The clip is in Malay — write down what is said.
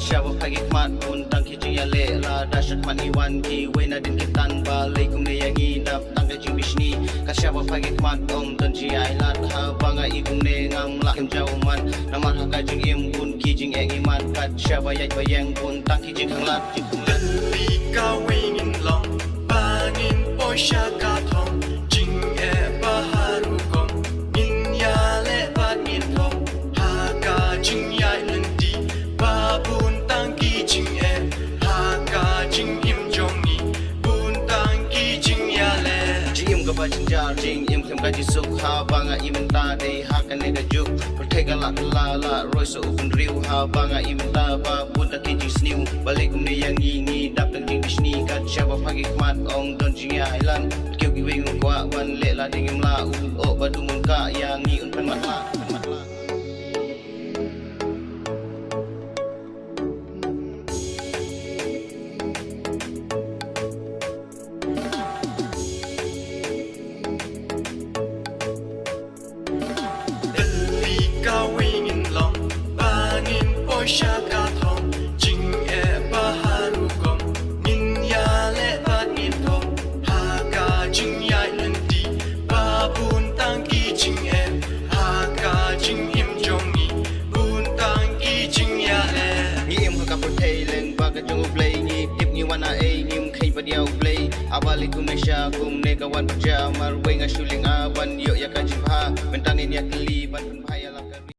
Siapa pagi kemat pun tang kijing ya le la dasyat man iwan ki wena din kitan balai kum ne yangi dap tang kijing bisni ka siapa pagi kemat om dan ji ailat ha banga ikum ne ngam la kem jauman naman ha kajing im pun kijing eng iman kat siapa yai bayang pun tang kijing hang lat dan li ka wingin long bangin posha ka thong jing e baharu kom min ya le bat min thong ha ka jing ya lendi babun jing e ha ka jing im jong ni bun tang ki jing ya le jing ka ba jing jar jing im kem ka ji suk ha banga imen ta de ha ka ne ga juk protect la la la roi so upun riu ha banga imen ta ba bun ta ki jing sniu balik kum ne yang ngi dap tang jing bisni ka siapa pagi kemat ong don jing ya island keu ki wing kwa wan le la ding im la u o ba du mun ka yang ngi un pen mat la Posha ka thong jing e baharu kom min ya le bat min thong ha ka jing ya lendi babun tang ki jing e ha ka jing im jong ni bun tang ki jing ya le ni im ka protei leng ba ka jong play ni tip ni wana e ni im khai pa diao play abali kum ne sha kum ne ka wan ja mar wenga shuling aban yo ya ka jing ha mentang ni ya kli ban